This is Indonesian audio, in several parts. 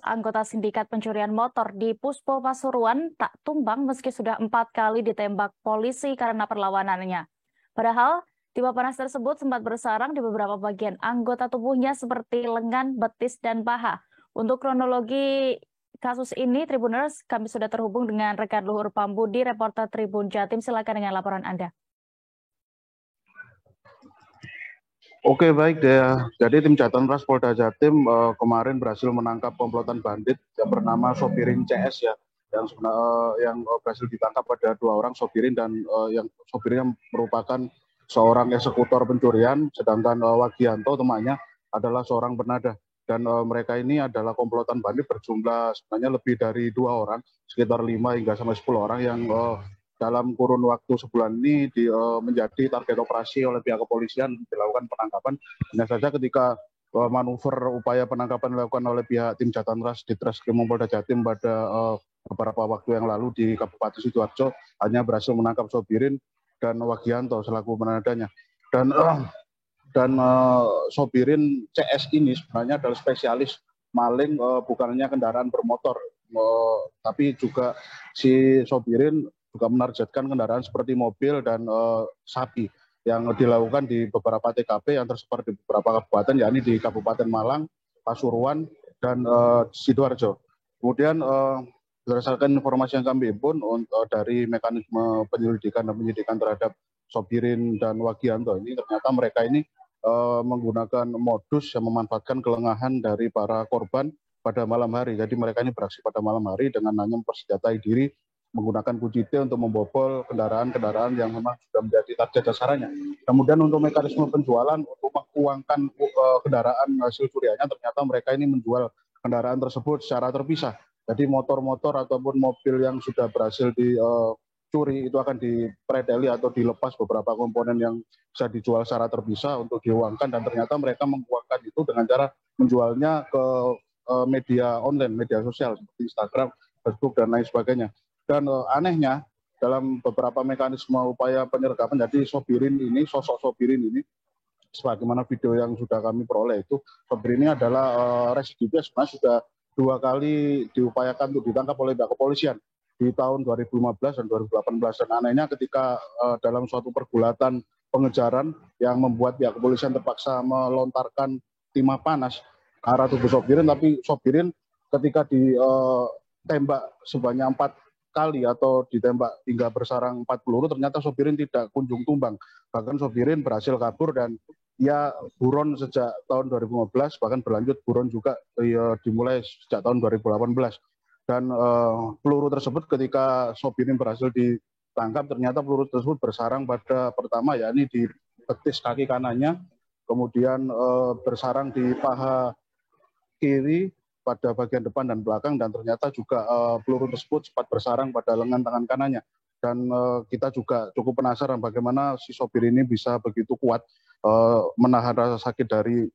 Anggota sindikat pencurian motor di Puspo Pasuruan tak tumbang meski sudah 4 kali ditembak polisi karena perlawanannya. Padahal, tiba panas tersebut sempat bersarang di beberapa bagian anggota tubuhnya seperti lengan, betis, dan paha. Untuk kronologi kasus ini, Tribuners, kami sudah terhubung dengan rekan Luhur Pambudi, reporter Tribun Jatim. Silakan dengan laporan Anda. Oke, baik deh. Jadi tim Jatantras Polda Jatim kemarin berhasil menangkap komplotan bandit yang bernama Sopirin CS ya, yang berhasil ditangkap pada 2 orang Sopirin dan yang Sopirin merupakan seorang eksekutor pencurian, sedangkan Wagianto temannya adalah seorang penada. Dan mereka ini adalah komplotan bandit berjumlah sebenarnya lebih dari 2 orang, sekitar 5 hingga sampai 10 orang yang dalam kurun waktu sebulan ini menjadi target operasi oleh pihak kepolisian dilakukan penangkapan. Hanya saja ketika manuver upaya penangkapan dilakukan oleh pihak tim Jatantras di Treskrimum Polda Jatim pada beberapa waktu yang lalu di Kabupaten Sidoarjo hanya berhasil menangkap Sopirin dan Wagianto selaku penadanya. Dan Sopirin CS ini sebenarnya adalah spesialis maling, bukan hanya kendaraan bermotor, tapi juga si Sopirin juga menargetkan kendaraan seperti mobil dan sapi yang dilakukan di beberapa TKP yang tersebar di beberapa kabupaten, yakni di Kabupaten Malang, Pasuruan, dan Sidoarjo. Kemudian berdasarkan informasi yang kami himpun dari mekanisme penyelidikan dan penyidikan terhadap Sopirin dan Wagianto ini, ternyata mereka ini menggunakan modus yang memanfaatkan kelengahan dari para korban pada malam hari. Jadi mereka ini beraksi pada malam hari dengan hanya mempersenjatai diri menggunakan kunci T untuk membobol kendaraan-kendaraan yang memang sudah menjadi target sasarannya. Kemudian untuk mekanisme penjualan, untuk menguangkan kendaraan hasil curiannya, ternyata mereka ini menjual kendaraan tersebut secara terpisah. Jadi motor-motor ataupun mobil yang sudah berhasil dicuri itu akan dipredeli atau dilepas beberapa komponen yang bisa dijual secara terpisah untuk diuangkan, dan ternyata mereka menguangkan itu dengan cara menjualnya ke media online, media sosial seperti Instagram, Facebook, dan lain sebagainya. Dan anehnya dalam beberapa mekanisme upaya penyergapan, jadi sosok Sopirin ini, sebagaimana video yang sudah kami peroleh itu, Sopirin ini adalah residivis, sebenarnya sudah 2 kali diupayakan untuk ditangkap oleh pihak kepolisian di tahun 2015 dan 2018. Dan anehnya ketika dalam suatu pergulatan pengejaran yang membuat pihak kepolisian terpaksa melontarkan timah panas ke arah tubuh Sopirin, tapi Sopirin ketika ditembak sebanyak 4 kali atau ditembak hingga bersarang 4 peluru, ternyata Sopirin tidak kunjung tumbang. Bahkan Sopirin berhasil kabur dan ia buron sejak tahun 2015, bahkan berlanjut buron juga dimulai sejak tahun 2018. Dan peluru tersebut ketika Sopirin berhasil ditangkap, ternyata peluru tersebut bersarang pada pertama yakni di betis kaki kanannya, kemudian bersarang di paha kiri pada bagian depan dan belakang, dan ternyata juga peluru tersebut sempat bersarang pada lengan tangan kanannya. Dan kita juga cukup penasaran bagaimana si sopir ini bisa begitu kuat menahan rasa sakit dari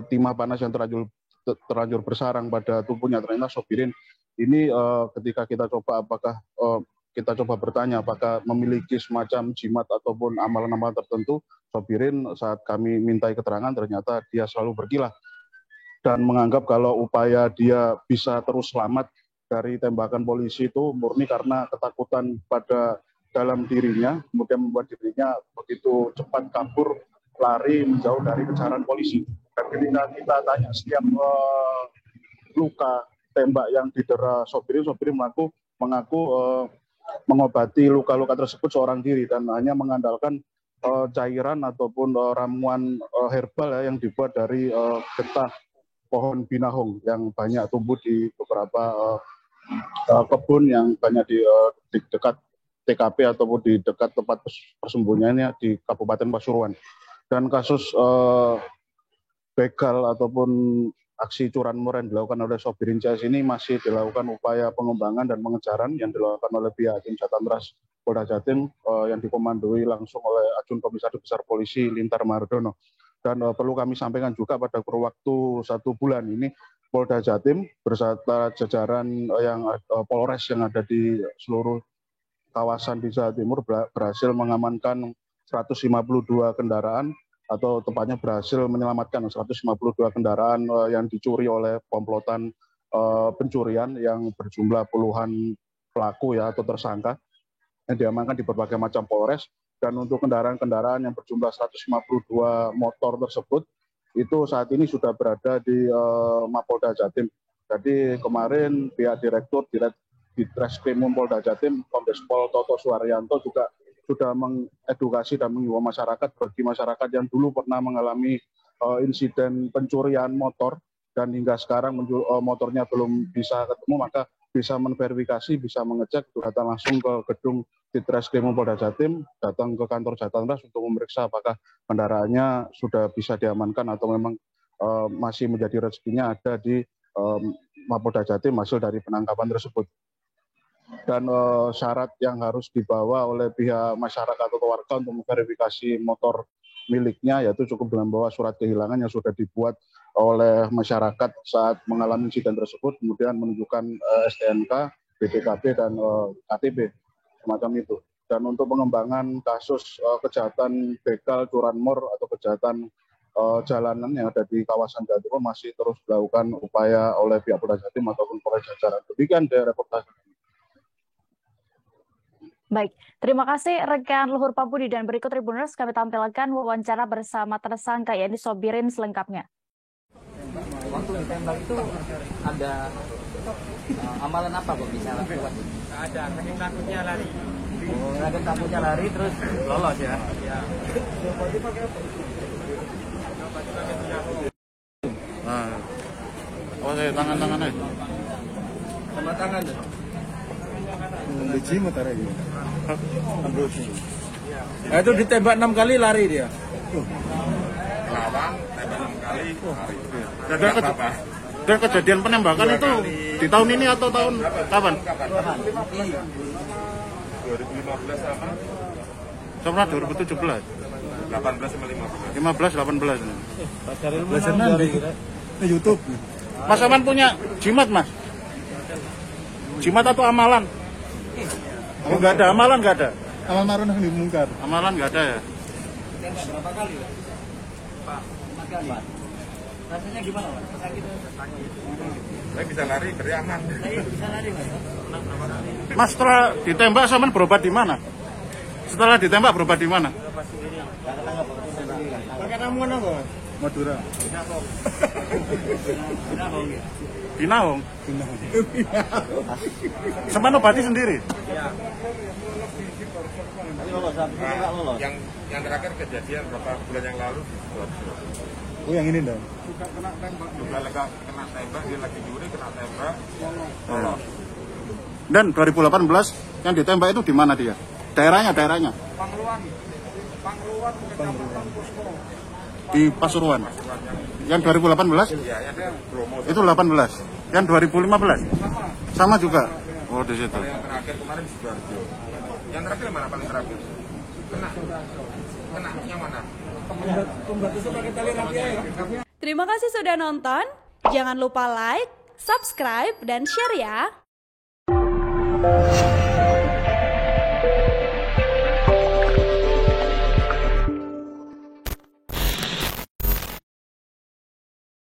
timah panas yang terlanjur bersarang pada tubuhnya. Ternyata sopirin ini ketika kita coba bertanya apakah memiliki semacam jimat ataupun amalan-amalan tertentu, sopirin saat kami mintai keterangan ternyata dia selalu berkilah dan menganggap kalau upaya dia bisa terus selamat dari tembakan polisi itu murni karena ketakutan pada dalam dirinya, kemudian membuat dirinya begitu cepat kabur, lari menjauh dari kejaran polisi. Dan ketika kita tanya setiap luka tembak yang didera Sopirin mengaku mengobati luka-luka tersebut seorang diri dan hanya mengandalkan cairan ataupun ramuan herbal yang dibuat dari getah pohon binahong yang banyak tumbuh di beberapa kebun yang banyak di dekat TKP ataupun di dekat tempat persembunyiannya di Kabupaten Pasuruan. Dan kasus begal ataupun aksi curanmor yang dilakukan oleh Sopirin CS ini masih dilakukan upaya pengembangan dan pengejaran yang dilakukan oleh pihak tim Jatantras Polda Jatim yang dikomandoi langsung oleh Ajun Komisaris Besar Polisi Lintar Mardono. Dan perlu kami sampaikan juga pada kurun waktu 1 bulan ini Polda Jatim beserta jajaran yang Polres yang ada di seluruh kawasan di Jawa Timur berhasil mengamankan 152 kendaraan atau tepatnya berhasil menyelamatkan 152 kendaraan yang dicuri oleh komplotan pencurian yang berjumlah puluhan pelaku ya atau tersangka yang diamankan di berbagai macam Polres. Dan untuk kendaraan-kendaraan yang berjumlah 152 motor tersebut itu saat ini sudah berada di Mapolda Jatim. Jadi kemarin pihak Direktur Ditreskrimum Polda Jatim, Kombes Pol Toto Suharyanto juga sudah mengedukasi dan mengimbau masyarakat bagi masyarakat yang dulu pernah mengalami insiden pencurian motor dan hingga sekarang motornya belum bisa ketemu, maka bisa menverifikasi, bisa mengecek, datang langsung ke gedung Ditreskrimum Polda Jatim, datang ke kantor Jatantras untuk memeriksa apakah kendaraannya sudah bisa diamankan atau memang masih menjadi rezekinya ada di Mapolda Jatim hasil dari penangkapan tersebut. Dan syarat yang harus dibawa oleh pihak masyarakat atau warga untuk memverifikasi motor miliknya yaitu cukup dengan bawa surat kehilangan yang sudah dibuat oleh masyarakat saat mengalami insiden tersebut, kemudian menunjukkan STNK, BPKB, dan KTP, semacam itu. Dan untuk pengembangan kasus kejahatan begal, curanmor, atau kejahatan jalanan yang ada di kawasan Jatim masih terus dilakukan upaya oleh pihak Polda Jatim ataupun Polres jajaran. Demikian dari reportase. Baik, terima kasih rekan Luhur Pambudi, dan berikut Tribuners kami tampilkan wawancara bersama tersangka yakni Sobirin selengkapnya. Waktu ditembak itu ada amalan apa kok bisa lakukan? Ada, saking takutnya lari. Oh, saking takutnya lari terus lolos ya? Ya. Nah, tangan-tangan aja. Sama tangan tuh? Nah, itu ditembak 6 kali lari dia. Lawang, tembak 6 kali, lari. Dan kejadian penembakan itu di tahun ini atau tahun kapan? 2015 sama? Sama 2017. 18 sama 15. 15, 18. Belasan nanti ke YouTube. Mas Aman punya jimat, Mas? Jimat atau amalan? Oh, nggak ada, amalan nggak ada? Amal ma'ruf nahi munkar. Amalan nggak ada ya? Berapa kali Pak? 4 kali. Rasanya gimana Pak? Sakit? Saya bisa lari, beriaman. Bisa lari Mas? Mas, setelah ditembak Saman berobat di mana? Setelah ditembak berobat di mana? Pakai ramuan apa? Madura. Di Naung. Saman obati sendiri? Nah, yang terakhir kejadian berapa bulan yang lalu di Surabaya. Oh, yang ini dong. Juga kena tembak, dia lagi nyuri, kena tembak, lolos. Dan 2018 yang ditembak itu di mana dia? Daerahnya? Pangluan Di Pasuruan. Yang 2018? ya, yang Bromo. Itu 18. Yang 2015? Sama juga. Oh, di situ. Yang terakhir kemarin di Sidoarjo. Yang terakhir mana paling terakhir? Kena yang mana? Terima kasih sudah nonton. Jangan lupa like, subscribe, dan share ya.